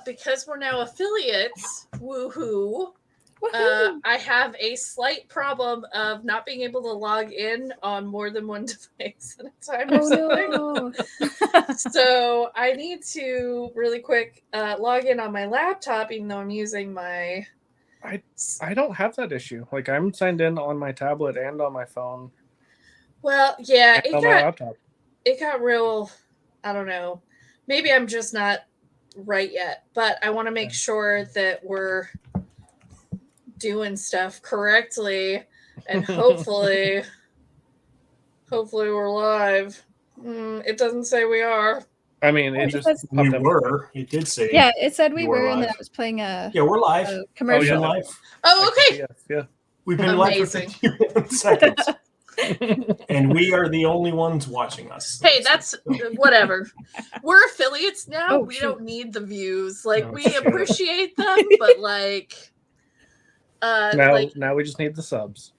because we're now affiliates, woohoo, Woohoo! I have a slight problem of not being able to log in on more than one device at a time or something. No. So I need to really quick log in on my laptop, even though I'm using my... I don't have that issue. Like, I'm signed in on my tablet and on my phone. Well, yeah, and on my laptop. It got real, I don't know. Maybe I'm just not right yet, but I want to make sure that we're doing stuff correctly, and hopefully we're live. It doesn't say we are. I mean, it just we were. It did say. Yeah, it said we were, live. and then I was playing a we're live. Commercial. Oh, live. Oh, okay. Yeah. We've been Amazing. live for 51 seconds. And we are the only ones watching us. Hey, that's whatever. We're affiliates now. Oh, we shoot. don't need the views. Like, No, we it's true. appreciate them, but like now we just need the subs.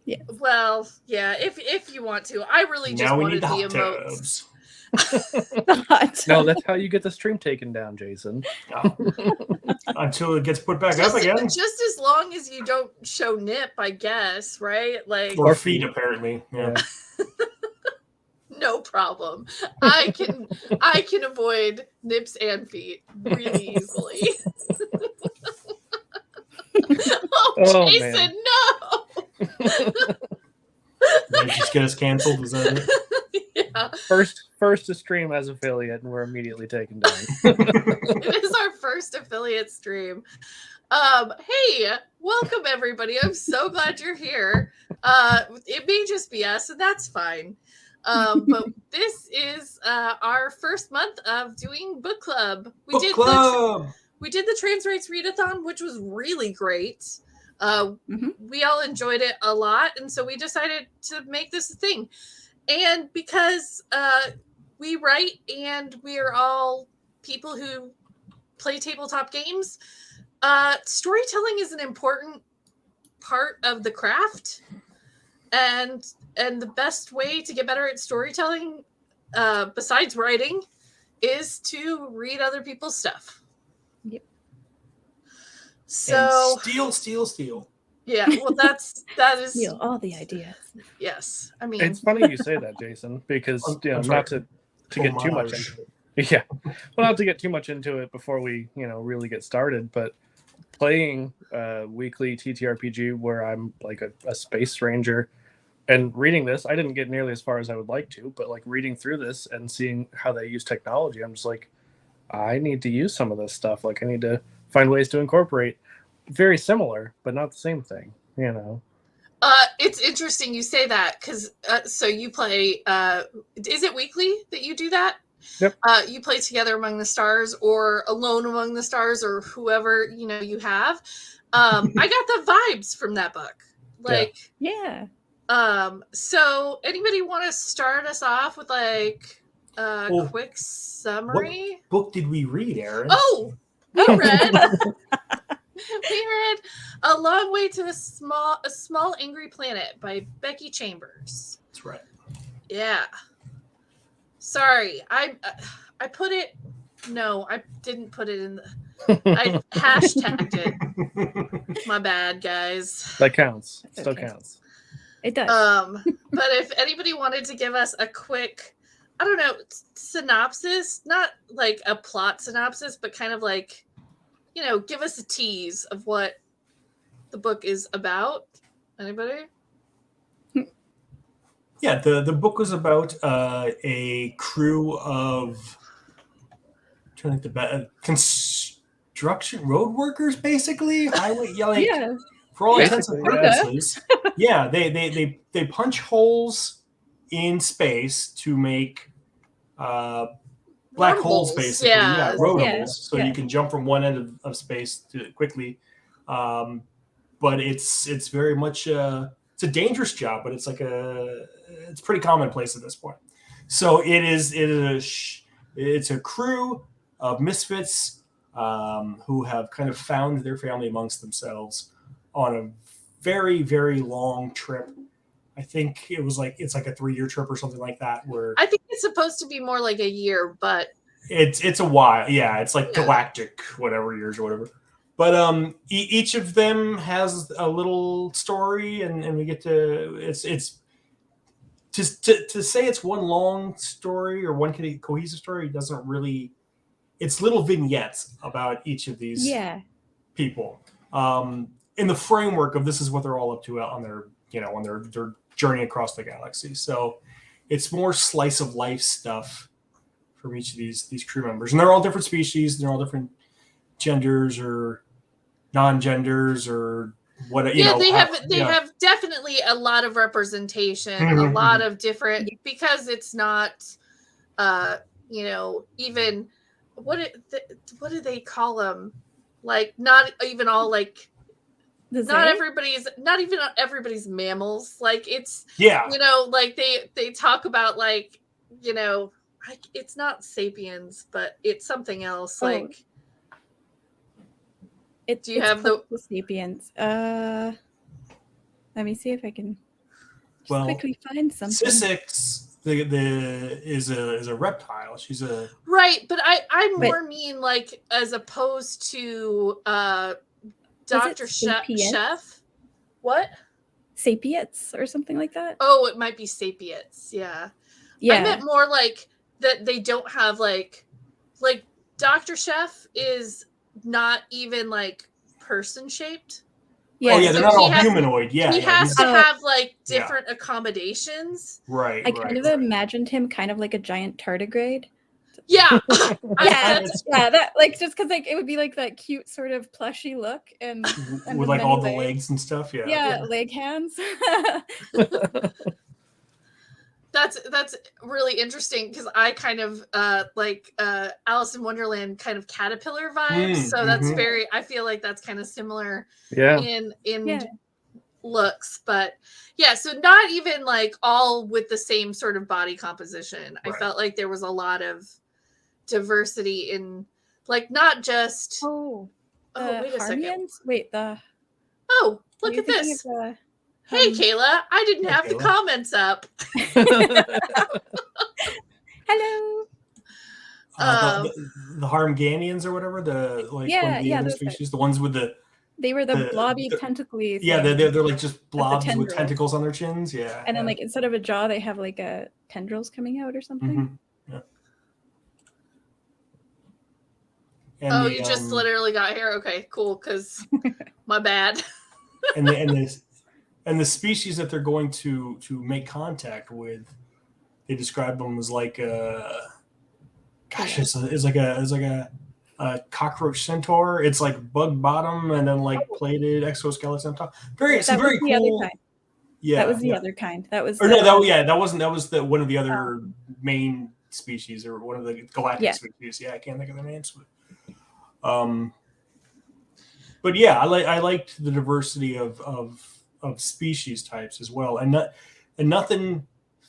Yeah. Well, yeah, if you want to. I really just Now we wanted need the the hot emotes. tubs. No, that's how you get the stream taken down, Jason. Until it gets put back up again. Just as long as you don't show nip, I guess, right? Like, Or feet, apparently. Yeah. no problem. I can avoid nips and feet really easily. Oh, Jason, no. They just get us canceled. Is that it? Yeah. First to stream as affiliate, and we're immediately taken down. It is our first affiliate stream. Hey, welcome everybody. I'm so glad you're here. It may just be us, and that's fine. But this is our first month of doing book club. We did the Trans Rights Readathon, which was really great. We all enjoyed it a lot, and so we decided to make this a thing. And because we write and we are all people who play tabletop games, storytelling is an important part of the craft. And the best way to get better at storytelling, besides writing, is to read other people's stuff. Yep. So and steal. Yeah, well, that is Steal all the ideas. Yes, I mean, it's funny you say that, Jason, because not to get too much into it. Yeah, well, not to get too much into it before we really get started, but playing weekly TTRPG where I'm like a space ranger and reading this, I didn't get nearly as far as I would like to, but like reading through this and seeing how they use technology, I'm just like, I need to use some of this stuff. Like, I need to find ways to incorporate. Very similar, but not the same thing, It's interesting you say that because so you play. Is it weekly that you do that? Yep. You play Together Among the Stars or Alone Among the Stars or whoever you have. I got the vibes from that book. Like, yeah. So anybody want to start us off with like a quick summary? What book did we read, Aaron? Oh, we read. We read A Long Way to a Small Angry Planet by Becky Chambers. That's right. Yeah. Sorry, I put it. No, I didn't put it in the. I hashtagged it. My bad, guys. That counts. That's Still okay. counts. It does. But if anybody wanted to give us a quick, I don't know, synopsis, not like a plot synopsis, but kind of like, give us a tease of what the book is about. Anybody? Yeah, the book was about a crew of construction road workers, basically. Highway, yeah. For all intents and purposes. Yeah, they punch holes in space to make black holes, basically. Yeah, roadables. So you can jump from one end of space to quickly. But it's very much it's a dangerous job, but it's like it's pretty commonplace at this point. So it's a crew of misfits who have kind of found their family amongst themselves on a very, very long trip. I think it's like a 3-year trip or something like that. Where I think it's supposed to be more like a year, but it's a while. Yeah, it's like galactic, whatever years or whatever. But each of them has a little story, and we get to it's just to say it's one long story or one cohesive story doesn't really. It's little vignettes about each of these people in the framework of this is what they're all up to on their on their journey across the galaxy. So it's more slice of life stuff from each of these crew members, and they're all different species. They're all different genders or non-genders or what. They have definitely a lot of representation, a lot of different, because it's not even what do they call them, like not even all like not even everybody's mammals, like it's like they talk about like it's not sapiens, but it's something else. Like do you have the sapiens? Let me see if I can quickly find something. Syssix is a reptile. She's a right, but I more mean like as opposed to Dr. Chef. What? Sapiens or something like that? Oh, it might be sapiens. Yeah. I meant more like that they don't have like Dr. Chef is not even like person shaped. Yeah. Oh yeah, they're not all humanoid. Yeah. He has to have like different accommodations. Right. I kind of imagined him kind of like a giant tardigrade. Yeah. That like just because like it would be like that cute sort of plushy look and with like all the legs and stuff. Yeah, leg hands. That's really interesting because I kind of like Alice in Wonderland kind of caterpillar vibes. So that's very, I feel like that's kind of similar in looks. But yeah, so not even like all with the same sort of body composition. Right. I felt like there was a lot of diversity in like not just wait a second. Look at this. Hey, Kayla, I didn't have the comments up. Hello. The Harmganians or whatever, one of the other species, the ones with they were the blobby tentacles. Yeah, they're like just blobs with tentacles on their chins. Yeah. And then like instead of a jaw, they have like tendrils coming out or something. Yeah. And you just literally got here. Okay, cool. Because my bad. And the species that they're going to make contact with, they describe them as like it's like a cockroach centaur. It's like bug bottom and then like plated exoskeleton on top. Very cool. Yeah, that was the other kind. That was. Or no, that wasn't. That was one of the other main species or one of the galactic species. Yeah, I can't think of their names. But yeah, I liked the diversity of species types as well,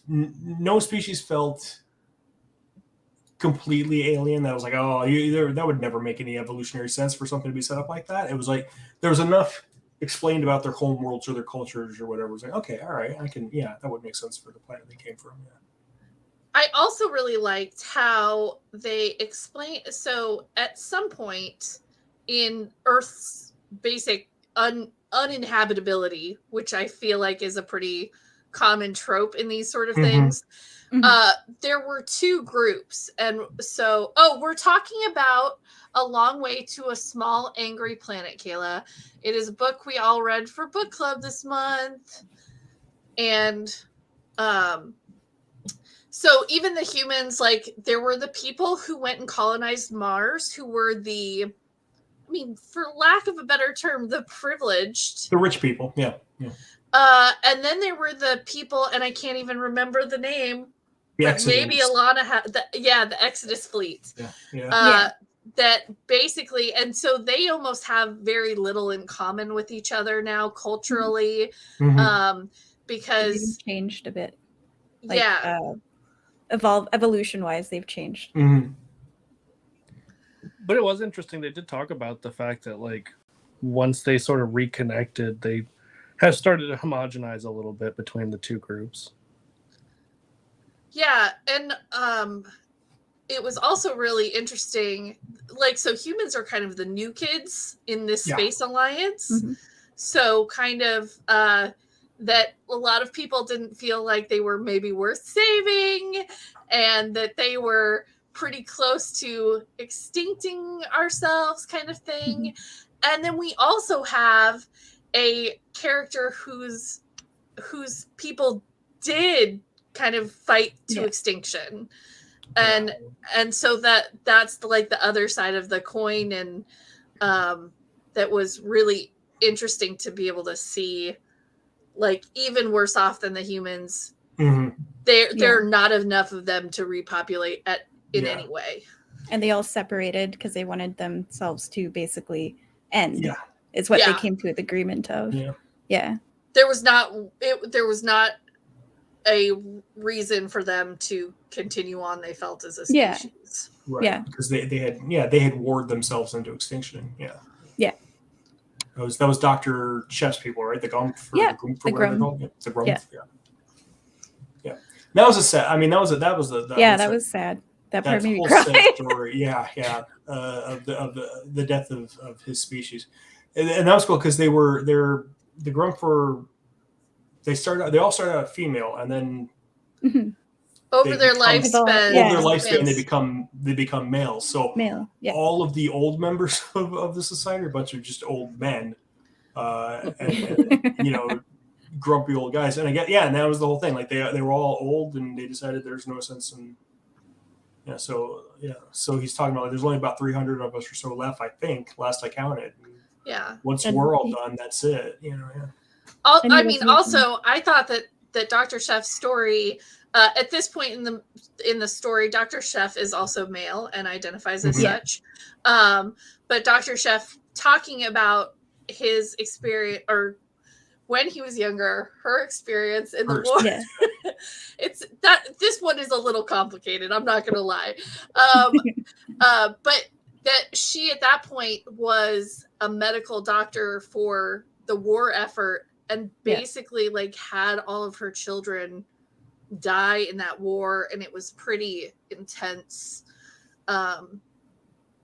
no species felt completely alien. That was like, that would never make any evolutionary sense for something to be set up like that. It was like there was enough explained about their home worlds or their cultures or whatever. It was like, okay, all right, that would make sense for the planet they came from. Yeah. I also really liked how they explain. So at some point in Earth's basic uninhabitability, which I feel like is a pretty common trope in these sort of things, there were two groups. And so, we're talking about A Long Way to a Small Angry Planet, Kayla. It is a book we all read for book club this month. And so even the humans, like there were the people who went and colonized Mars, who were for lack of a better term, the privileged. The rich people, yeah. And then there were the people, and I can't even remember the name. Maybe Alana had the Exodus fleet. Yeah. That basically, and so they almost have very little in common with each other now culturally, because they've changed a bit. Evolution-wise, they've changed. But it was interesting. They did talk about the fact that, like, once they sort of reconnected, they have started to homogenize a little bit between the two groups. Yeah, and it was also really interesting. Like, so humans are kind of the new kids in this space alliance. Mm-hmm. So kind of that a lot of people didn't feel like they were maybe worth saving, and that they were pretty close to extincting ourselves, kind of thing. Mm-hmm. And then we also have a character whose people did kind of fight to extinction. And so that's like the other side of the coin, and that was really interesting to be able to see. Like, even worse off than the humans, there are not enough of them to repopulate in any way. And they all separated because they wanted themselves to basically end. Is what they came to an agreement of. There was not a reason for them to continue on, they felt, as a species. Because they had warred themselves into extinction. That was Dr. Chef's people, right? The Grumpf, the Grumpf, the Grumpf. The Grumpf. Yeah. That was a sad. I mean, that was sad. That part made me cry. Story. Of the death of his species, and that was cool because the Grumpf were. They all started out female, and then over their lifespan, they become males. So all of the old members of the society are a bunch of just old men, and grumpy old guys. And and that was the whole thing. Like they were all old, and they decided there's no sense in. So he's talking about, like, there's only about 300 of us or so left, I think, last I counted. Once we're all done, that's it. I mean, also, I thought that Dr. Chef's story, at this point in the story, Dr. Chef is also male and identifies as such. But Dr. Chef talking about his experience, or when he was younger, her experience in the war. This one is a little complicated, I'm not gonna lie. But that she at that point was a medical doctor for the war effort, and basically like had all of her children die in that war, and it was pretty intense. I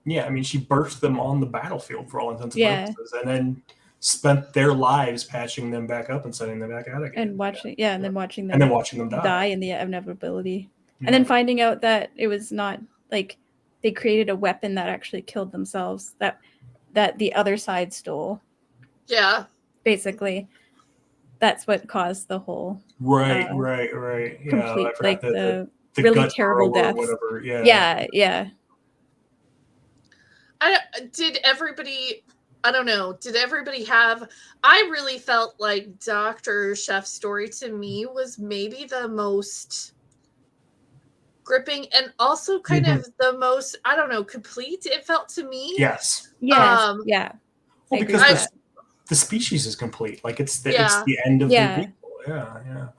mean, she birthed them on the battlefield for all intents and purposes, and then spent their lives patching them back up and sending them back out again. And watching them die in the inevitability. And then finding out that it was not like they created a weapon that actually killed themselves, that the other side stole. Basically. That's what caused the whole right. Complete, like the really terrible deaths. Whatever. Did everybody have? I really felt like Dr. Chef's story to me was maybe the most gripping, and also kind of the most, I don't know, complete, it felt to me. Well, because the species is complete. Like it's the end of the people.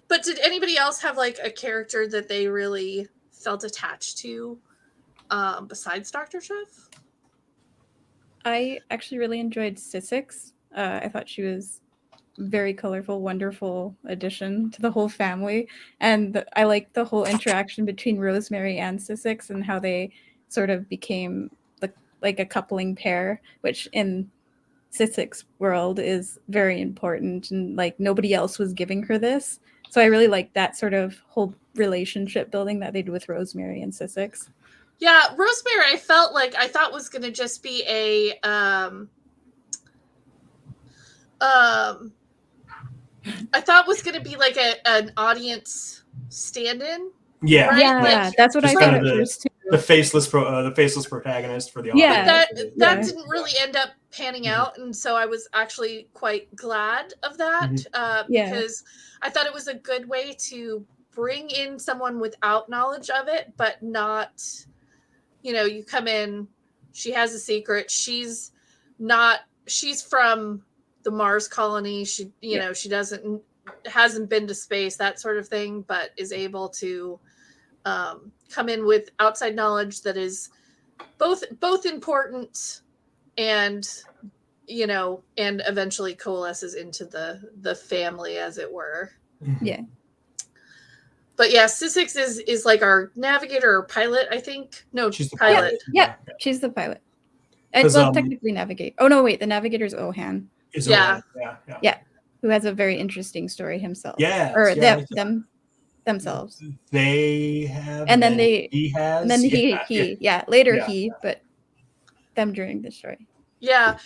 But did anybody else have like a character that they really felt attached to, besides Dr. Chef? I actually really enjoyed Sissix. I thought she was very colorful, wonderful addition to the whole family. And I liked the whole interaction between Rosemary and Sissix and how they sort of became like a coupling pair, which in Sissix world is very important, and like nobody else was giving her this. So I really liked that sort of whole relationship building that they did with Rosemary and Sissix. Yeah, Rosemary, I thought was going to just be a I thought was going to be like an audience stand-in. Right? That's what I thought at first too. The faceless protagonist for the audience. But that didn't really end up panning out, and so I was actually quite glad of that, because I thought it was a good way to bring in someone without knowledge of it, but not, you come in, she has a secret, she's from the Mars colony, she she hasn't been to space, that sort of thing, but is able to come in with outside knowledge that is both important and and eventually coalesces into the family, as it were. But yeah, Sissix is like our navigator or pilot, I think. No, She's the pilot. Yeah, she's the pilot. And well, technically navigate. Oh no, wait, the navigator's Ohan. Yeah. Yeah, who has a very interesting story himself. Yeah, or themselves. They have, and then he has, and then later he, but them during the story. Yeah.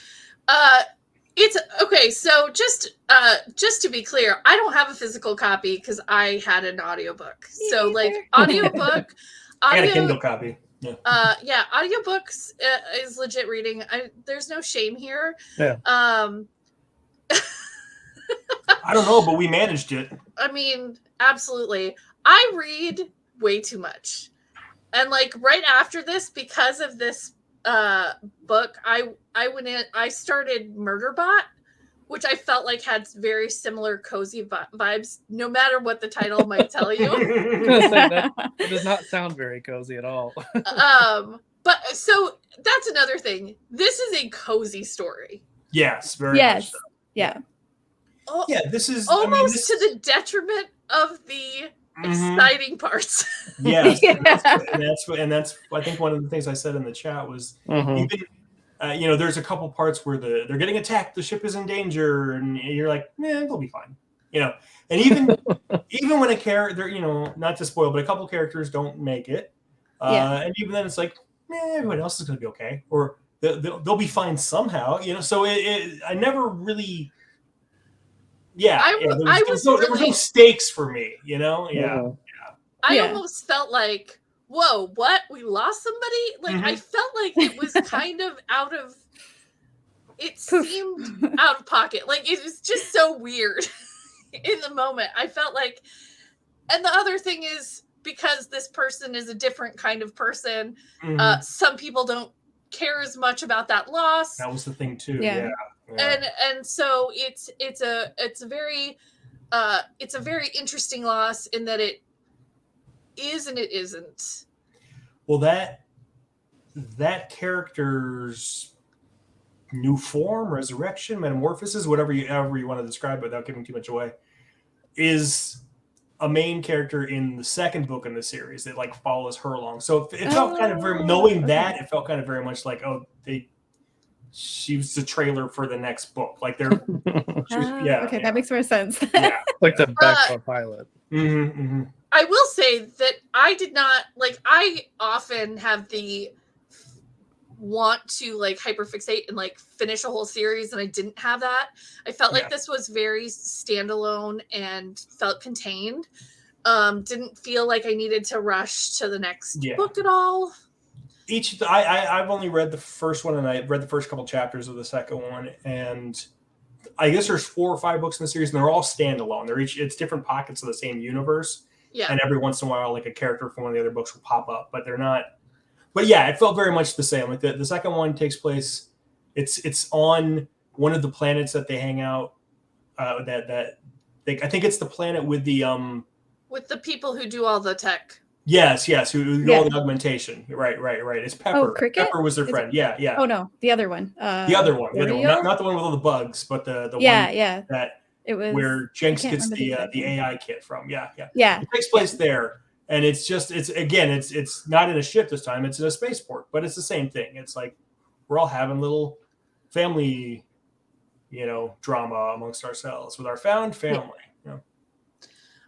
It's okay. So just to be clear, I don't have a physical copy because I had an audiobook. So like audiobook, I got a Kindle copy. Yeah, audiobooks is legit reading. There's no shame here. Yeah. I don't know, but we managed it. I mean, absolutely. I read way too much. And like right after this, because of this book, I went in, I started Murderbot, which I felt like had very similar cozy vibes, no matter what the title might tell you. It does not sound very cozy at all. But so that's another thing. This is a cozy story. Yes, very much so. Yeah. Oh, yeah, this is almost to the detriment of the exciting parts. Yes, and that's I think one of the things I said in the chat was even there's a couple parts where they're getting attacked, the ship is in danger, and you're like, they'll be fine, and even when a character, not to spoil, but a couple characters don't make it, and even then it's like, everyone else is going to be okay, or they'll be fine somehow, so I never really. Yeah, there was no stakes for me, I almost felt like, whoa, what? We lost somebody? Like, I felt like it was kind of it seemed out of pocket. Like, it was just so weird in the moment. I felt like, and the other thing is, because this person is a different kind of person, some people don't care as much about that loss. That was the thing too. Yeah. And so it's a very interesting loss in that it is and it isn't. Well, that character's new form, resurrection, metamorphosis, however you want to describe it without giving too much away, is a main character in the second book in the series that like follows her along. So it felt kind of very, knowing that, it felt kind of very much like, she was the trailer for the next book. Like they're, that makes more sense. Like the backdoor pilot. I will say that I did not I often have the want to like hyperfixate and like finish a whole series, and I didn't have that. I felt like this was very standalone and felt contained. Didn't feel like I needed to rush to the next book at all. I've only read the first one, and I read the first couple chapters of the second one, and I guess there's 4 or 5 books in the series, and they're all standalone. It's different pockets of the same universe, and every once in a while, like a character from one of the other books will pop up, but they're not. But yeah, it felt very much the same. Like the second one takes place, it's on one of the planets that they hang out. I think it's the planet with the people who do all the tech. Yes, who do all the augmentation. Right. It's Pepper. Oh, Cricket? Pepper was their friend. Yeah. Oh no, the other one. The other one. Not the one with all the bugs, but the one that it was where Jenks gets the AI kit from. Yeah. It takes place there, and it's not in a ship this time. It's in a spaceport, but it's the same thing. It's like we're all having little family, drama amongst ourselves with our found family.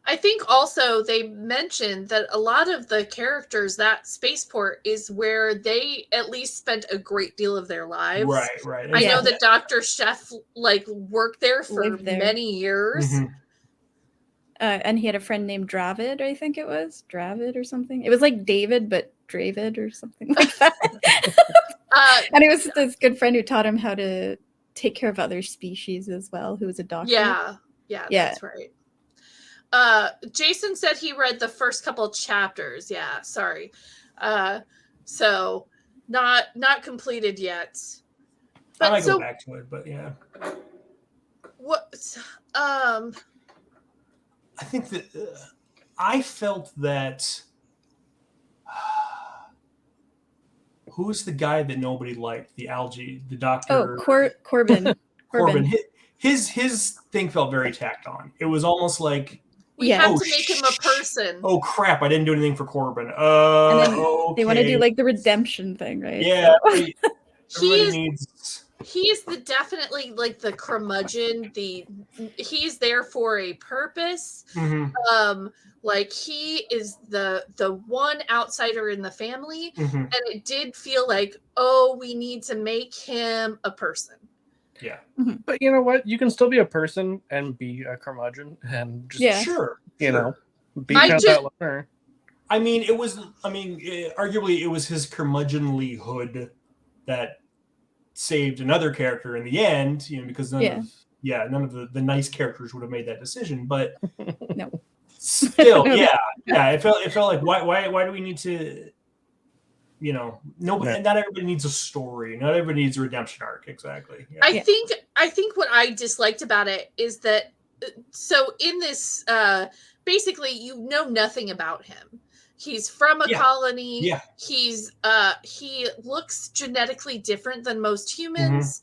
I think also they mentioned that a lot of the characters, that spaceport is where they at least spent a great deal of their lives. Right. I know that Dr. Chef worked there for many years. And he had a friend named Dravid, I think it was. Dravid or something. It was like David, but Dravid or something like that. And it was this good friend who taught him how to take care of other species as well, who was a doctor. Yeah, that's right. Jason said he read the first couple chapters. Yeah, sorry. So not completed yet. But I might go back to it, but yeah. What? I think that I felt that. Who's the guy that nobody liked? The algae, the doctor. Oh, Corbin. Corbin. His thing felt very tacked on. It was almost like. We have to make him a person. Oh crap! I didn't do anything for Corbin. And then Okay. they want to do like the redemption thing, right? Yeah. He is definitely like the curmudgeon. He's there for a purpose. Mm-hmm. Like he is the one outsider in the family, and it did feel like, oh, we need to make him a person. Yeah. But you know what? You can still be a person and be a curmudgeon and just you know, be kind of that loner. I mean, arguably it was his curmudgeonly hood that saved another character in the end, you know, because none of the nice characters would have made that decision. But no. Still, yeah. It felt like why do we need to, you know, not everybody needs a story. Not everybody needs a redemption arc. Exactly. Yeah. I think what I disliked about it is that so in this basically you know nothing about him. He's from a colony. Yeah. He looks genetically different than most humans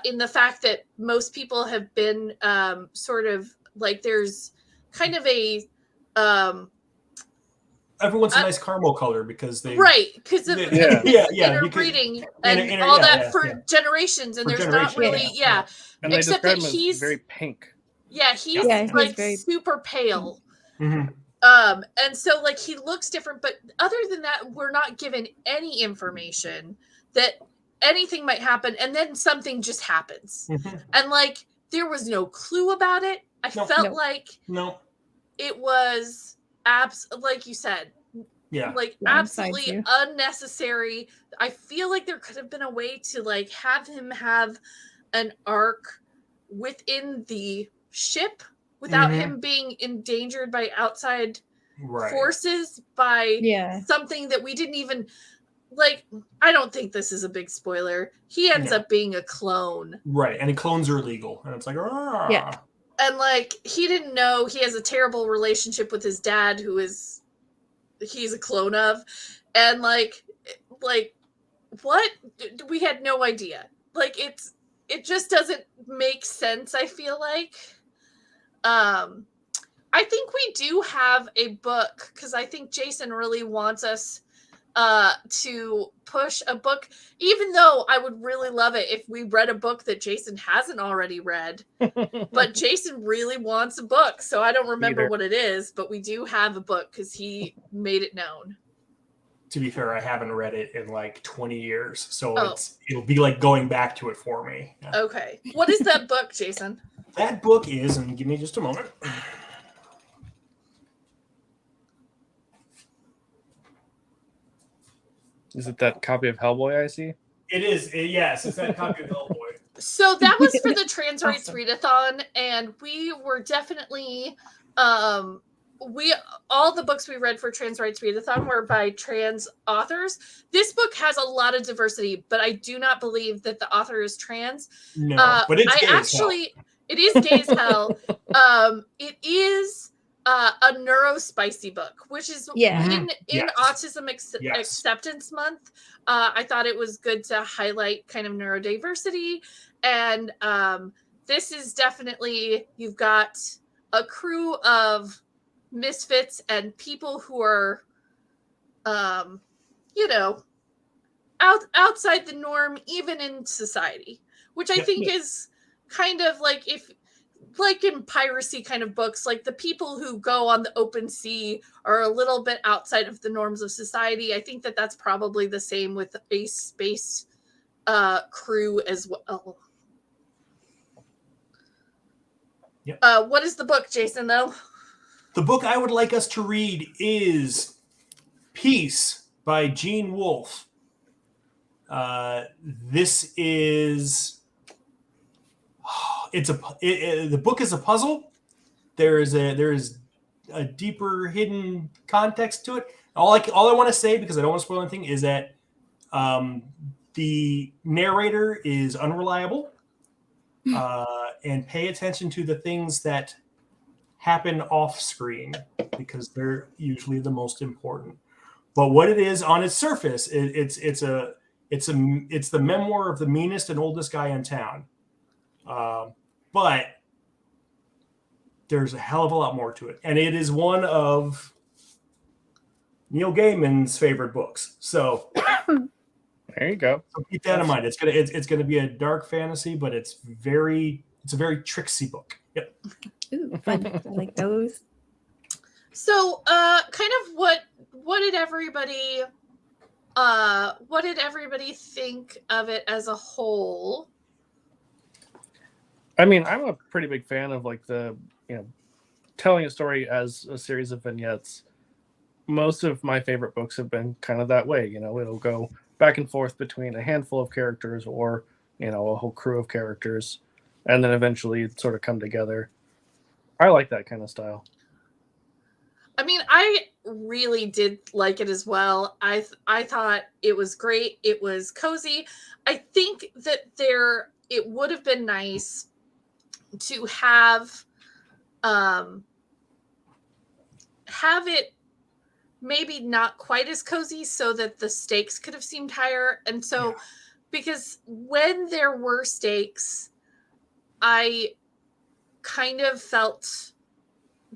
in the fact that most people have been sort of like there's kind of a everyone's a nice caramel color because they because of interbreeding and all that for generations, and there's not really and except that he's very pink. He's like very super pale. Mm-hmm. And so like he looks different, but other than that, we're not given any information that anything might happen, and then something just happens, and like there was no clue about it. I felt like it was like you said, like absolutely unnecessary. I feel like there could have been a way to like have him have an arc within the ship without him being endangered by outside forces, by something that we didn't even like. I don't think this is a big spoiler. He ends up being a clone, right? And clones are illegal, and it's like and like he didn't know he has a terrible relationship with his dad, who is he's a clone of, and like what, we had no idea. Like it just doesn't make sense. I feel like I think we do have a book, because I think Jason really wants us to push a book, even though I would really love it if we read a book that Jason hasn't already read. But Jason really wants a book, so I don't remember what it is, but we do have a book because he made it known. To be fair, I haven't read it in like 20 years, so it'll be like going back to it for me. Okay. What is that book, Jason? That book is, and give me just a moment. Is it that copy of Hellboy I see? It is. Yes, it's that copy of Hellboy. So that was for the Trans Rights Readathon, and we were definitely all the books we read for Trans Rights Readathon were by trans authors. This book has a lot of diversity, but I do not believe that the author is trans. No, but it's gay as hell. It is gay as hell. It is a neurospicy book, which is in Autism Acceptance Month. I thought it was good to highlight kind of neurodiversity, and this is definitely, you've got a crew of misfits and people who are outside the norm, even in society, which I think is kind of like, if like in piracy kind of books, like the people who go on the open sea are a little bit outside of the norms of society. I think that that's probably the same with a space crew as well. What is the book, Jason, though? The book I would like us to read is Peace by Gene Wolfe. This is... the book is a puzzle. There is a deeper hidden context to it. All I want to say, because I don't want to spoil anything, is that the narrator is unreliable, and pay attention to the things that happen off screen, because they're usually the most important. But what it is on its surface, it's the memoir of the meanest and oldest guy in town. But there's a hell of a lot more to it, and it is one of Neil Gaiman's favorite books. So there you go. So keep that in mind. It's gonna be a dark fantasy, but it's a very tricksy book. Yep. Ooh, fun. I like those. So, kind of what did everybody think of it as a whole? I mean, I'm a pretty big fan of like the, telling a story as a series of vignettes. Most of my favorite books have been kind of that way. It'll go back and forth between a handful of characters or, a whole crew of characters, and then eventually sort of come together. I like that kind of style. I mean, I really did like it as well. I thought it was great. It was cozy. I think that it would have been nice to have it maybe not quite as cozy so that the stakes could have seemed higher. And so, because when there were stakes, I kind of felt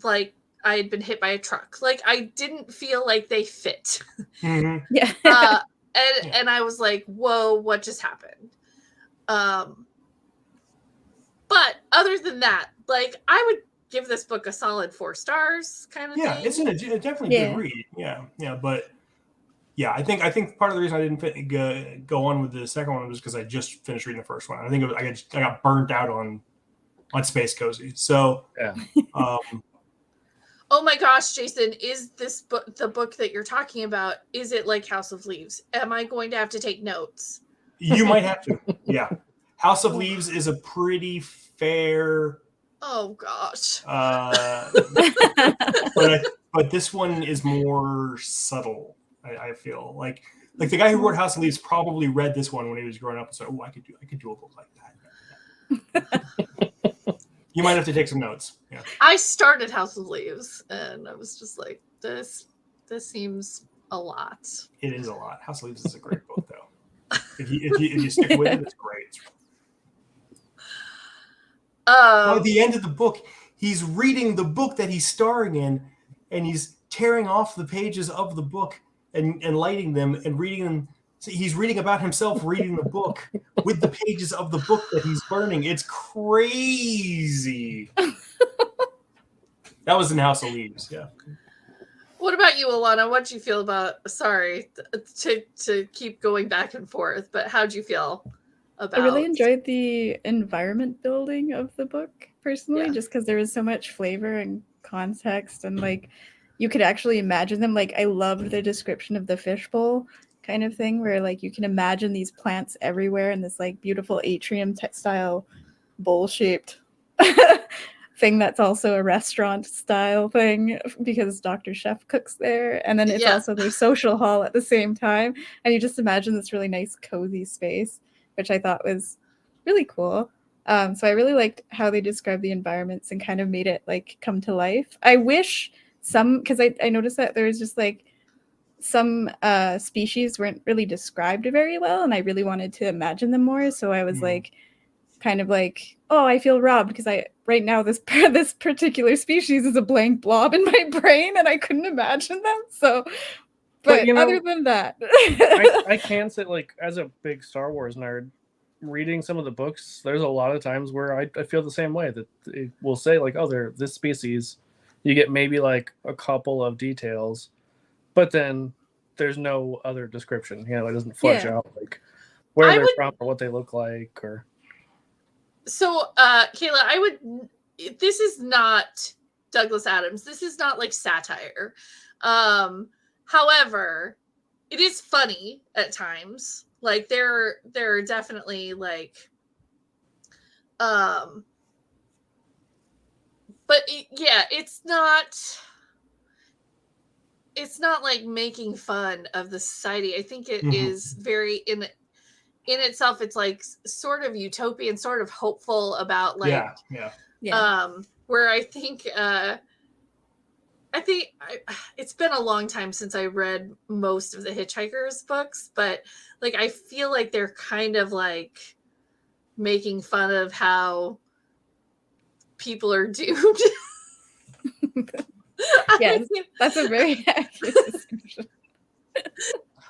like I had been hit by a truck. Like, I didn't feel like they fit. Mm-hmm. Yeah. And I was like, whoa, what just happened? But other than that, like, I would give this book a solid 4 stars kind of thing. It's definitely good read. Yeah. But yeah, I think part of the reason I didn't go on with the second one was because I just finished reading the first one. I think I got burnt out on Space Cozy. So yeah. Oh my gosh, Jason, is this book the book that you're talking about? Is it like House of Leaves? Am I going to have to take notes? You might have to. Yeah. House of Leaves is a pretty fair. Oh gosh. But this one is more subtle. I feel like the guy who wrote House of Leaves probably read this one when he was growing up and said, "Oh, I could do a book like that." You might have to take some notes. Yeah. I started House of Leaves and I was just like, this seems a lot. It is a lot. House of Leaves is a great book, though. If you stick with it, it's great. By the end of the book, he's reading the book that he's starring in, and he's tearing off the pages of the book and lighting them and reading them. So he's reading about himself reading the book with the pages of the book that he's burning. It's crazy. That was in House of Leaves, yeah. What about you, Alana? What'd you feel about? Sorry to keep going back and forth, but how'd you feel about? I really enjoyed the environment building of the book personally, just because there was so much flavor and context, and like you could actually imagine them. Like I loved the description of the fishbowl kind of thing, where like you can imagine these plants everywhere in this like beautiful atrium style bowl shaped thing that's also a restaurant style thing because Dr. Chef cooks there, and then it's also their social hall at the same time, and you just imagine this really nice cozy space, which I thought was really cool. So I really liked how they described the environments and kind of made it like come to life. I wish because I noticed that there was just like some species weren't really described very well, and I really wanted to imagine them more. So I was like, kind of like, oh, I feel robbed because right now this particular species is a blank blob in my brain, and I couldn't imagine them. So, but other than that, I can say, like, as a big Star Wars nerd, reading some of the books, there's a lot of times where I feel the same way, that it will say like, oh, they're this species. You get maybe like a couple of details, but then there's no other description. It doesn't flesh out like where they're from or what they look like. Or so, Kayla, this is not Douglas Adams. This is not like satire. However, it is funny at times. Like there are definitely like, but it's not like making fun of the society. I think it is very in itself. It's like sort of utopian, sort of hopeful about like, where I think it's been a long time since I read most of the Hitchhiker's books, but like I feel like they're kind of like making fun of how people are doomed. Yes, that's a very accurate description.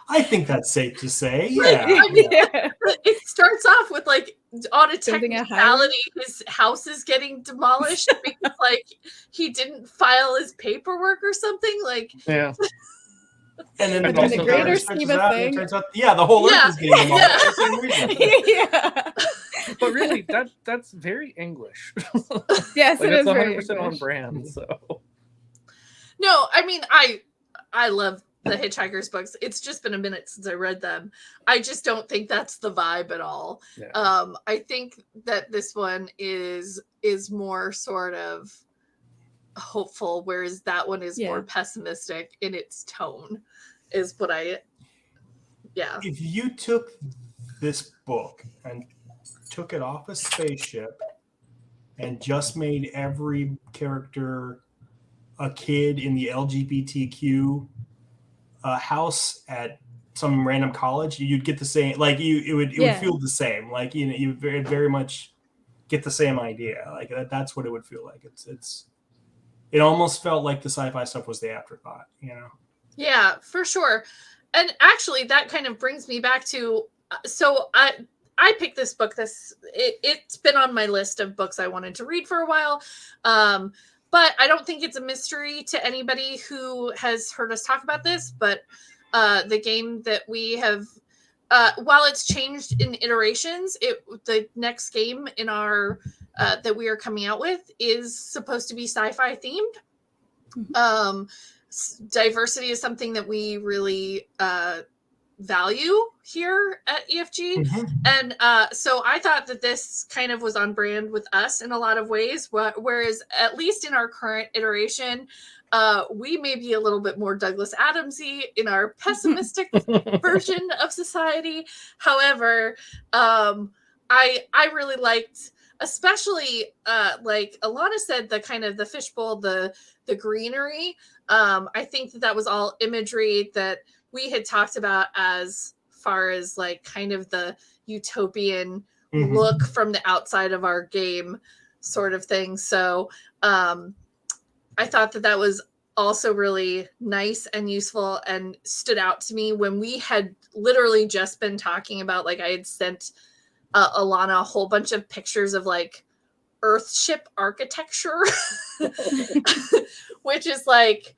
I think that's safe to say. Like, Yeah. I mean, it starts off with like on a Building a technicality, his house is getting demolished because like he didn't file his paperwork or something. Like, Yeah. And then But the in the greater stretches scheme of out, and it things- turns out, the whole Earth is getting demolished for the same reason. Yeah. But really, that's very English. Yes, Like it it's is very 100% on English. brand. So no, I mean, I love the Hitchhiker's books. It's just been a minute since I read them. I just don't think that's the vibe at all. Yeah. I think that this one is more sort of hopeful, whereas that one is more pessimistic in its tone, is what If you took this book and took it off a spaceship and just made every character a kid in the LGBTQ house at some random college, you'd get the same. Like it would feel the same. Like you very very much get the same idea. Like that's what it would feel like. It almost felt like the sci-fi stuff was the afterthought. Yeah, for sure. And actually, that kind of brings me back to. So I picked this book. It's been on my list of books I wanted to read for a while. But I don't think it's a mystery to anybody who has heard us talk about this. But the game that we have, while it's changed in iterations, the next game in our that we are coming out with is supposed to be sci-fi themed. Diversity is something that we really value here at EFG. And so I thought that this kind of was on brand with us in a lot of ways, whereas at least in our current iteration, we may be a little bit more Douglas Adamsy in our pessimistic version of society. However, I really liked, especially like Alana said, the kind of the fishbowl, the greenery. I think that was all imagery that we had talked about as far as like kind of the utopian look from the outside of our game sort of thing. So I thought that was also really nice and useful and stood out to me when we had literally just been talking about, like I had sent Alana a whole bunch of pictures of like Earthship architecture, which is like,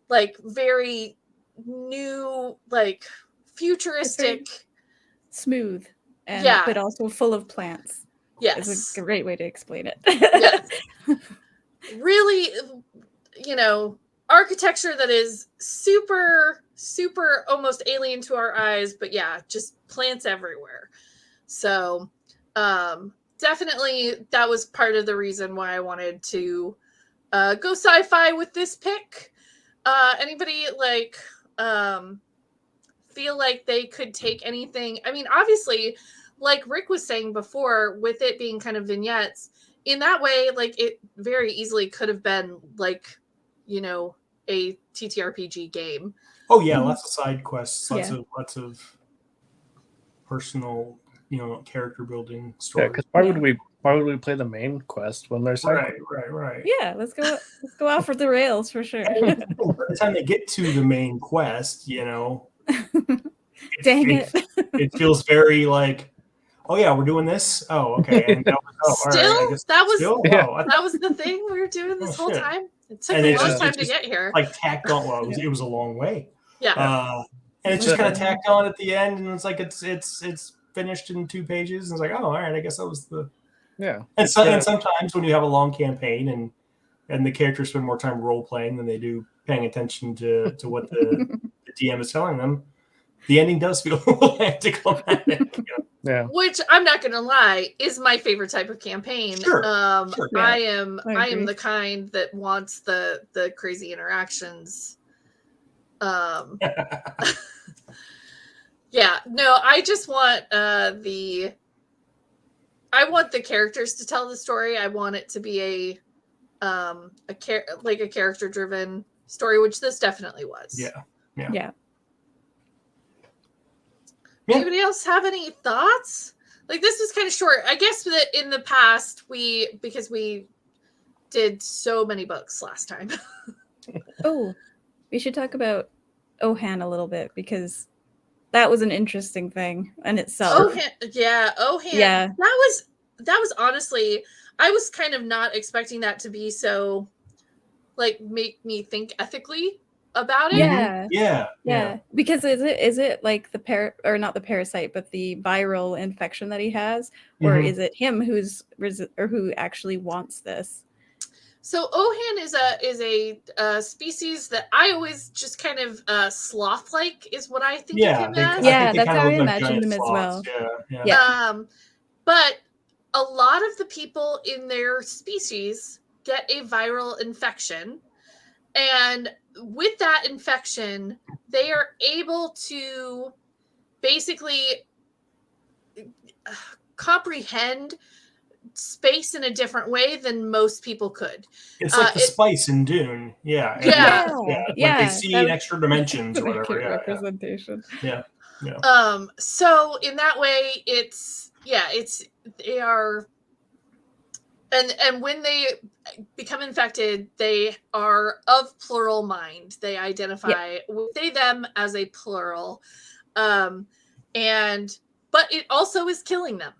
like very new, like futuristic, smooth, and but also full of plants. Yes, it's a great way to explain it. Yes, really, architecture that is super, super almost alien to our eyes, but just plants everywhere. So, definitely that was part of the reason why I wanted to go sci-fi with this pick. Anybody like feel like they could take anything? I mean, obviously, like Rick was saying before, with it being kind of vignettes, in that way, like it very easily could have been like, a TTRPG game. Oh yeah, lots of side quests, lots of personal, character building stories. Yeah, because why would we play the main quest when there's side right? Yeah, let's go off for the rails for sure. By the time they get to the main quest, dang it, it feels very like, oh yeah, we're doing this. Oh, okay. And that was the thing we were doing this whole time. It took a long time to get here. Like tacked on. Well, it was a long way. Yeah. And it's just kind of tacked on at the end, and it's like it's finished in 2 pages, and it's like, oh, all right, I guess that was the And sometimes when you have a long campaign and the characters spend more time role playing than they do paying attention to what the DM is telling them, the ending does feel a little anticlimactic. Yeah. Which I'm not gonna lie is my favorite type of campaign. Sure. I am the kind that wants the crazy interactions. I just want I want the characters to tell the story. I want it to be a character driven story, which this definitely was. Yeah. Anybody else have any thoughts? Like, this was kind of short. I guess that in the past because we did so many books last time. Oh, we should talk about Ohan a little bit, because that was an interesting thing in itself. Ohan. Yeah. That was honestly, I was kind of not expecting that to be so, like, make me think ethically about it. Yeah. Because is it like the or not the parasite, but the viral infection that he has, or is it him who actually wants this? So Ohan is a species that I always just kind of sloth-like is what I think of him as. Yeah, that's how I imagined him as well. Yeah. But a lot of the people in their species get a viral infection, and with that infection, they are able to basically comprehend space in a different way than most people could. It's like the spice in Dune. Yeah. Like they see in extra dimensions or whatever. Representation. Yeah. So in that way, they are, and when they become infected, they are of plural mind. They identify they them as a plural, but it also is killing them.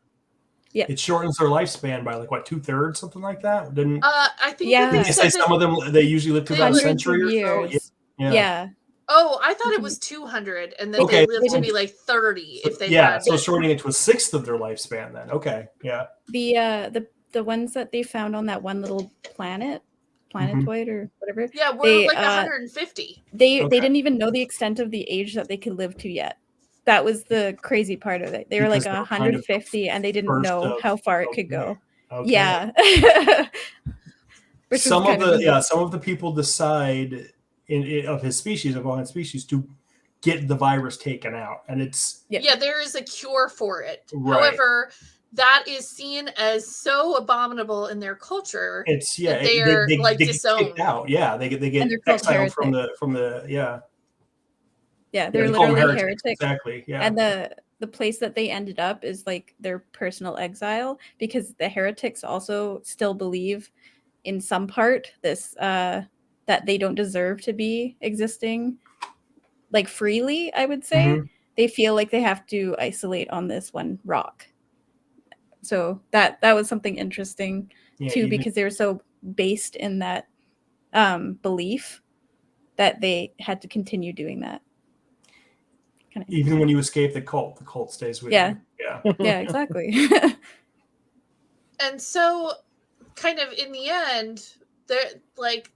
Yeah, it shortens their lifespan by like what 2/3, something like that. Didn't I think that they say some of them they usually live to about a century or so? Yeah. Oh, I thought it was 200, and then they lived to be like 30 if they had. So shortening it to a sixth of their lifespan then. Okay. Yeah. The ones that they found on that one little planetoid or whatever. Yeah, we're like 150. They didn't even know the extent of the age that they could live to yet. That was the crazy part of it. They were like 150, and they didn't know how far it could go. Okay. Yeah. Some of the people decide of his species, of Ohan's species, to get the virus taken out, and it's there is a cure for it. Right. However, that is seen as so abominable in their culture. It's they are like disowned. Out. Yeah, they get exiled from the Yeah, they're literally heretics. Exactly. Yeah. And the place that they ended up is like their personal exile, because the heretics also still believe in some part this that they don't deserve to be existing like freely, I would say. They feel like they have to isolate on this one rock. So that was something interesting too, because they were so based in that belief that they had to continue doing that. Even when you escape the cult stays with you. Yeah, exactly. And so, kind of in the end, they're like,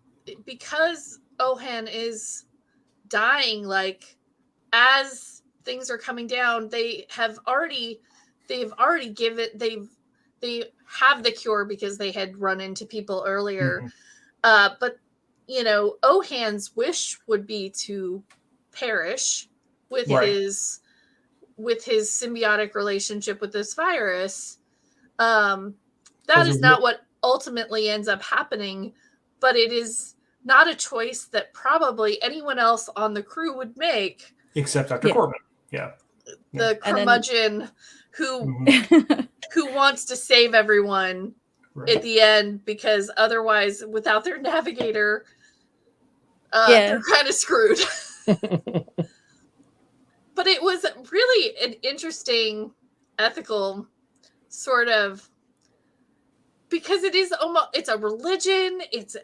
because Ohan is dying, like as things are coming down, they have already given they have the cure because they had run into people earlier. But Ohan's wish would be to perish with his symbiotic relationship with this virus. That is not what ultimately ends up happening, but it is not a choice that probably anyone else on the crew would make, except Dr. Corbin. The curmudgeon who wants to save everyone at the end, because otherwise, without their navigator, they're kind of screwed. But it was really an interesting ethical sort of, because it's a religion. It's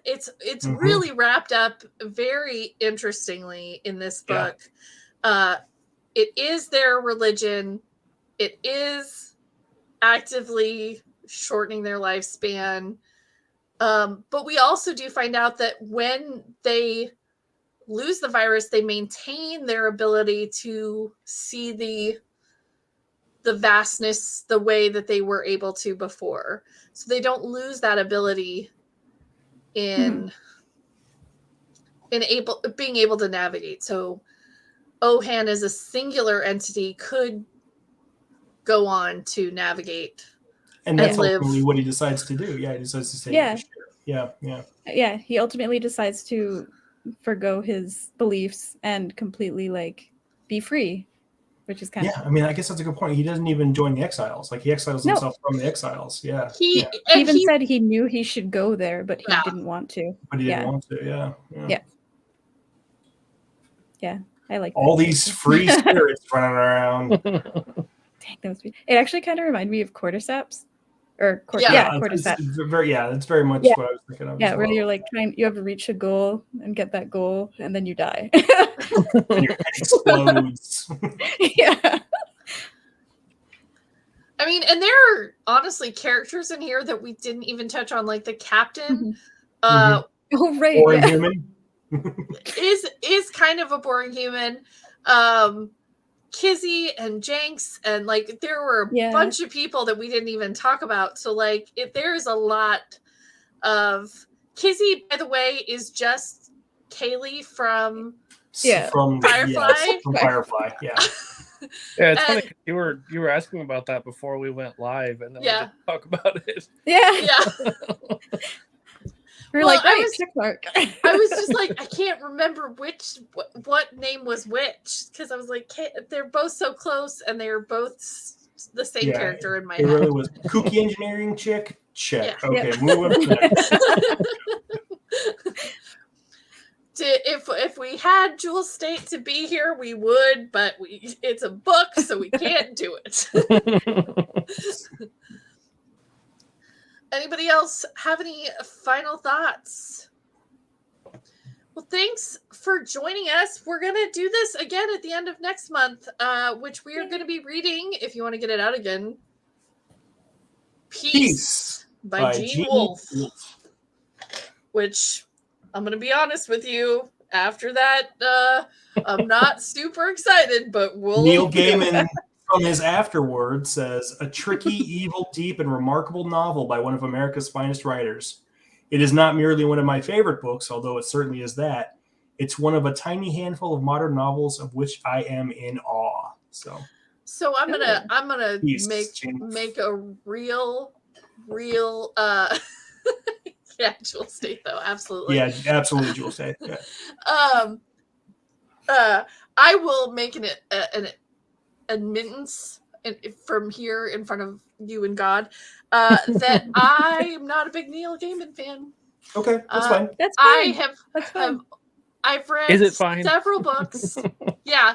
really wrapped up very interestingly in this book. It is their religion. It is actively shortening their lifespan. But we also do find out that when they lose the virus, they maintain their ability to see the vastness the way that they were able to before. So they don't lose that ability in being able to navigate. So Ohan as a singular entity could go on to navigate. And that's ultimately what he decides to do. Yeah, he decides to stay. Yeah, he ultimately decides to forgo his beliefs and completely like be free. which is kind of I mean, I guess that's a good point. He doesn't even join the Exiles. Like he exiles himself from the Exiles. Yeah. He even said he knew he should go there, but he didn't want to. But he didn't want to. Yeah. I like all these free spirits running around. Dang, that was it actually kind of reminded me of Cordyceps. Or Cordyceps. That's very much what I was thinking of. Yeah, where you're like you have to reach a goal and get that goal, and then you die. And your head explodes. Yeah. I mean, and there are honestly characters in here that we didn't even touch on, like the captain. Oh right, boring human is kind of a boring human. Kizzy and Jenks, and like there were a bunch of people that we didn't even talk about. So like there's a lot of Kizzy, by the way, is just Kaylee from Firefly. From Firefly, yeah. Yeah, it's funny. You were asking about that before we went live, and then we didn't talk about it. Yeah. We're like, right, check mark. I was just like, I can't remember what name was which, because I was like, they're both so close, and they're both the same character in my head. It really was kooky engineering chick. Check. Yeah. Okay, move on to the next. If we had Jewel State to be here, we would, but it's a book, so we can't do it. Anybody else have any final thoughts? Well, thanks for joining us. We're going to do this again at the end of next month, which we are going to be reading, if you want to get it out again, Peace by Gene Wolfe. Which, I'm going to be honest with you, after that, I'm not super excited, but Neil Gaiman... from his afterword says, a tricky, evil, deep, and remarkable novel by one of America's finest writers. It is not merely one of my favorite books, although it certainly is that. It's one of a tiny handful of modern novels of which I am in awe. So I'm gonna make a real Jewel State though, absolutely. Yeah, absolutely Jewel State. Yeah. I will make an admittance from here in front of you and God that I'm not a big Neil Gaiman fan. Okay, that's fine. That's fine. I've read several books. Yeah,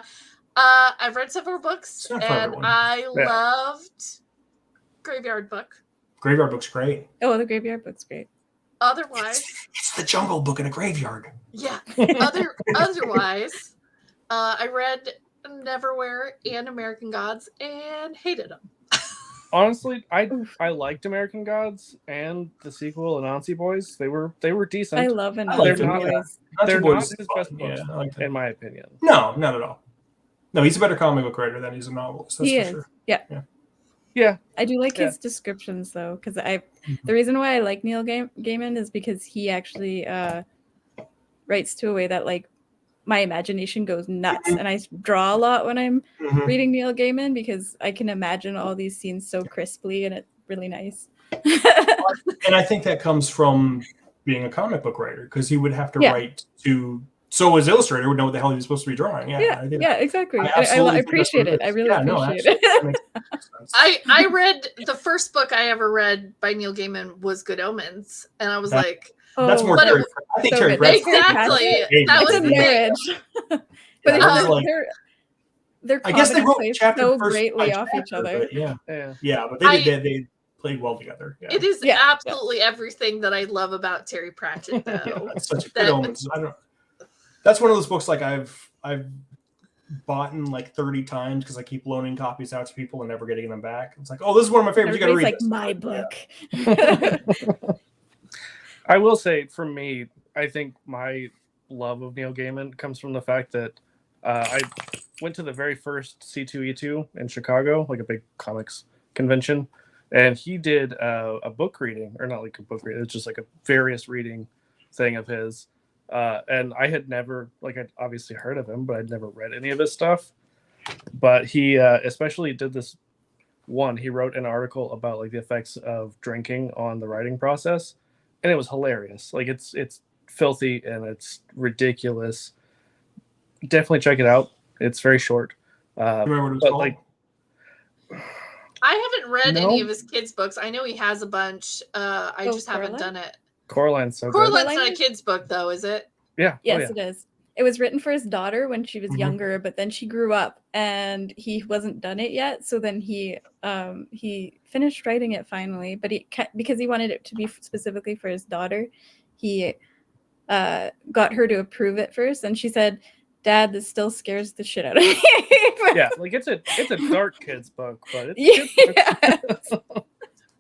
I've read several books, and I loved Graveyard Book. Graveyard Book's great. Oh, the Graveyard Book's great. Otherwise, it's the Jungle Book in a graveyard. Yeah. Otherwise, I read Neverwhere and American Gods and hated them. Honestly, I liked American Gods and the sequel, Anansi Boys. They were decent. I love Anansi Boys. They're not his best books, in my opinion. No, not at all. No, he's a better comic book writer than he's a novelist. That's for sure. Yeah. I do like his descriptions though, because the reason why I like Neil Gaiman is because he actually writes to a way that like my imagination goes nuts, and I draw a lot when I'm reading Neil Gaiman because I can imagine all these scenes so crisply, and it's really nice. And I think that comes from being a comic book writer, because he would have to write to, so his illustrator would know what the hell he was supposed to be drawing. Yeah, exactly. I appreciate it. I really appreciate it. I read the first book I ever read by Neil Gaiman was Good Omens, and I was like, that's more Terry. I think Terry Pratchett. Exactly. That was a marriage. But their I guess they wrote chapter so greatly off each other. But they played well together. Yeah. It is absolutely everything that I love about Terry Pratchett, though. That's such a Good Omens. That's one of those books like I've bought like 30 times because I keep loaning copies out to people and never getting them back. It's like, oh, this is one of my favorites. Everybody's You got to read this. My book. I will say, for me, I think my love of Neil Gaiman comes from the fact that I went to the very first C2E2 in Chicago, like a big comics convention, and he did a book reading, or not like a book reading, it's just like a various reading thing of his. And I had never, I'd obviously heard of him, but I'd never read any of his stuff. But he especially did this one. He wrote an article about like the effects of drinking on the writing process. And it was hilarious. Like it's filthy and it's ridiculous. Definitely check it out. It's very short, Remember what it was but called? like, I haven't read No. any of his kids' books. I know he has a bunch. I just haven't Coraline? done it. Coraline's so good. Coraline's not a Coraline? kid's book, though, is it? Yeah. Yes, Oh, it is. It was written for his daughter when she was Mhm. younger, but then she grew up and he wasn't done it yet. So then he finished writing it finally, but because he wanted it to be specifically for his daughter, he got her to approve it first, and she said, "Dad, this still scares the shit out of me." yeah. Like it's a dark kids book, but it's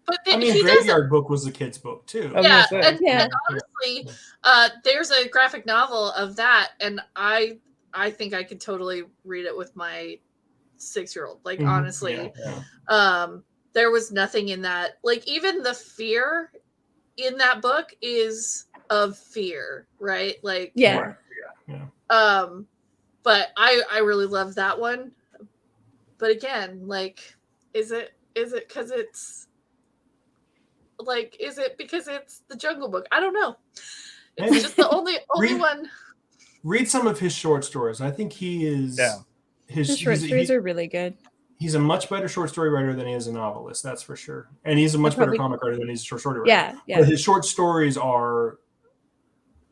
But I mean, he doesn't. Graveyard Book was a kid's book too. I was Yeah, gonna say. and honestly, there's a graphic novel of that, and I think I could totally read it with my 6-year-old. Like Mhm. honestly, Yeah. there was nothing in that. Like even the fear in that book is of fear, right? Like Yeah. but I really love that one. But again, like, is it because it's like, is it because it's the Jungle Book? I don't know. It's Maybe. just the only one. Read some of his short stories. I think he is. Yeah. His short stories are really good. He's a much better short story writer than he is a novelist, that's for sure. And he's a much better comic writer than he's a short story writer. Yeah, yeah. But his short stories are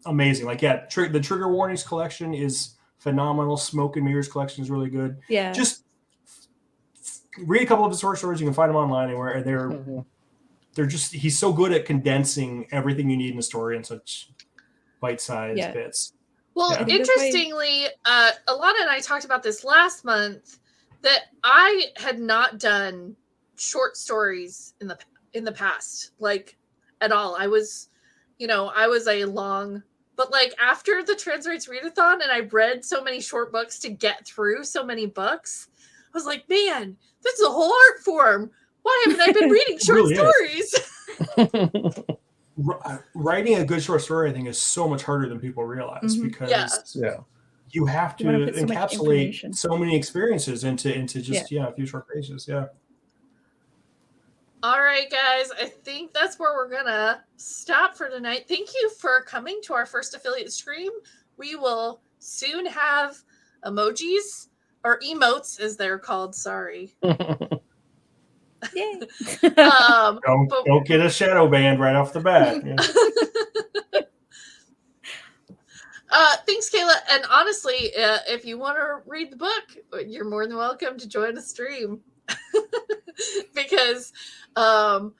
amazing. Like, the Trigger Warnings collection is phenomenal. Smoke and Mirrors collection is really good. Yeah. Just read a couple of his short stories. You can find them online anywhere. And they're just, he's so good at condensing everything you need in a story in such bite-sized bits. Well, interestingly, Alana and I talked about this last month, that I had not done short stories in the past, like at all. I was, but like after the Transrights Readathon, and I read so many short books to get through so many books, I was like, man, this is a whole art form. Why haven't I been reading short stories? Writing a good short story, I think, is so much harder than people realize because you have to encapsulate so many experiences into just a few short pages. Yeah. All right, guys. I think that's where we're gonna stop for tonight. Thank you for coming to our first affiliate stream. We will soon have emojis or emotes, as they're called. Sorry. Yay. Don't get a shadow banned right off the bat. Thanks, Kayla. And honestly, if you want to read the book, you're more than welcome to join the stream. Because I'm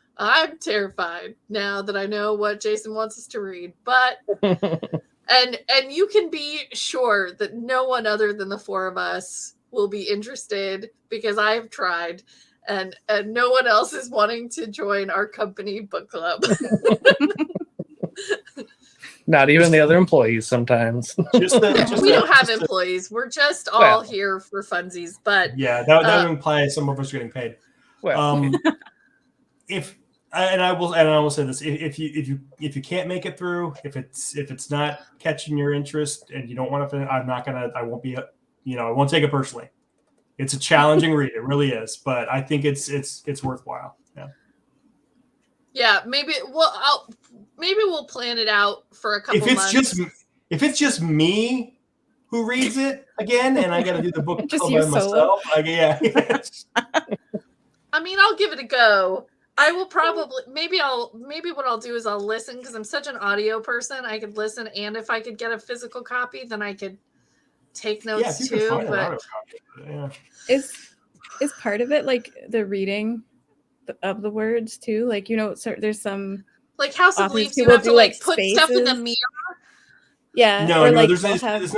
terrified now that I know what Jason wants us to read. But and you can be sure that no one other than the four of us will be interested, because I've tried. And no one else is wanting to join our company book club. Not even the other employees sometimes. We don't have employees. We're just all here for funsies. But yeah, that would imply some of us are getting paid. Well, I will say this: if you can't make it through, if it's not catching your interest and you don't want to, I won't take it personally. It's a challenging read. It really is, but I think it's worthwhile. Yeah. Yeah, maybe we'll plan it out for a couple months. If it's just me who reads it again, and I got to do the book just by myself, I mean, I'll give it a go. I will probably maybe what I'll do is I'll listen, because I'm such an audio person. I could listen, and if I could get a physical copy, then I could take notes too. But is part of it like the reading of the words too? Like, so there's some like House of Leaves, you have to like put spaces. stuff in the mirror. Yeah. No, there's nothing like it's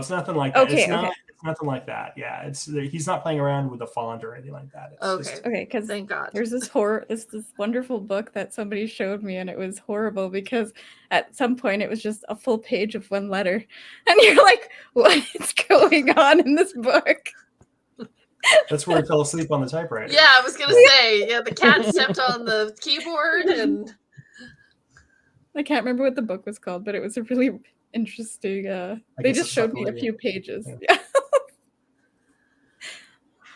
nothing like that. Okay, It's nothing like that. Yeah, he's not playing around with the font or anything like that. Okay, because thank God. There's this wonderful book that somebody showed me, and it was horrible because at some point it was just a full page of one letter, and you're like, what's going on in this book? That's where he fell asleep on the typewriter. Yeah, I was gonna say, the cat stepped on the keyboard, and I can't remember what the book was called, but it was a really interesting. They just showed me a few pages. Yeah.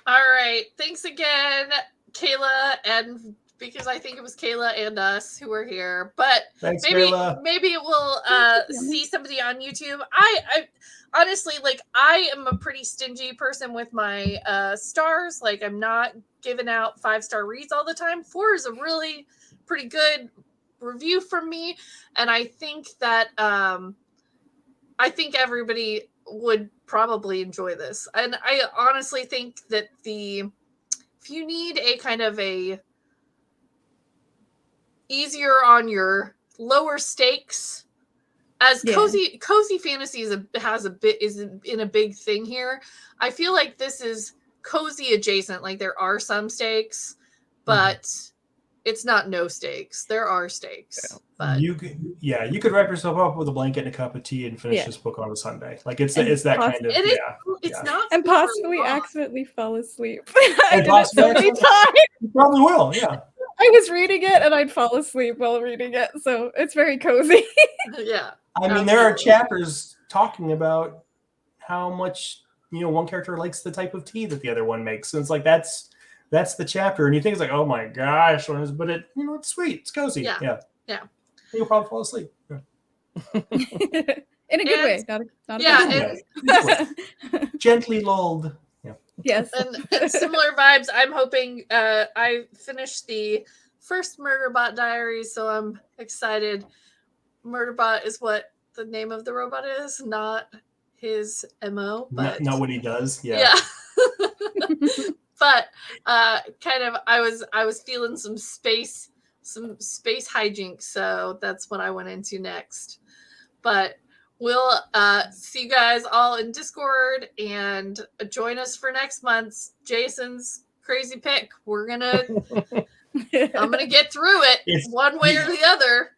All right. Thanks again, Kayla and because I think it was Kayla and us who were here. But Thanks, maybe Kayla. maybe we'll see somebody on YouTube. I honestly, like, I am a pretty stingy person with my stars. Like, I'm not giving out 5-star reads all the time. 4 is a really pretty good review from me, and I think that I think everybody would probably enjoy this. And I honestly think that if you need a kind of a easier on your lower stakes, as cozy fantasy is in a big thing here. I feel like this is cozy adjacent. Like, there are some stakes, but it's not no stakes. There are stakes. But you could wrap yourself up with a blanket and a cup of tea and finish this book on a Sunday. Like, it's that kind of it's not, and possibly accidentally fall asleep. I did it so many times. You probably will. Yeah. I was reading it and I'd fall asleep while reading it, so it's very cozy. Yeah. I mean, there are chapters talking about how much, one character likes the type of tea that the other one makes. And it's like, that's the chapter. And you think it's like, oh my gosh, but it's sweet. It's cozy. Yeah. You'll probably fall asleep. Yeah. In a good way. Not a bad way. Gently lulled. Yeah. Yes. And similar vibes. I'm hoping I finished the first Murderbot Diaries, so I'm excited. Murderbot is what the name of the robot is, not his MO, but not what he does. Yeah. But kind of I was feeling some space hijinks, so that's what I went into next. But we'll see you guys all in Discord and join us for next month's Jason's crazy pick. I'm gonna get through it one way or the other.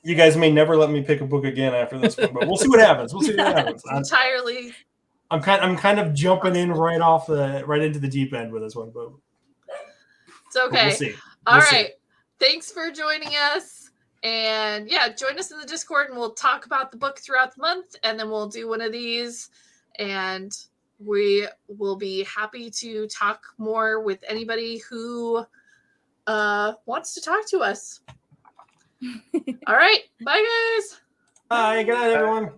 You guys may never let me pick a book again after this one, but we'll see what happens. Entirely. I'm kind of jumping in right into the deep end with this one, but it's okay. We'll see. All right. Thanks for joining us. And join us in the Discord and we'll talk about the book throughout the month, and then we'll do one of these, and we will be happy to talk more with anybody who wants to talk to us. All right. Bye, guys. Bye. Good night, everyone.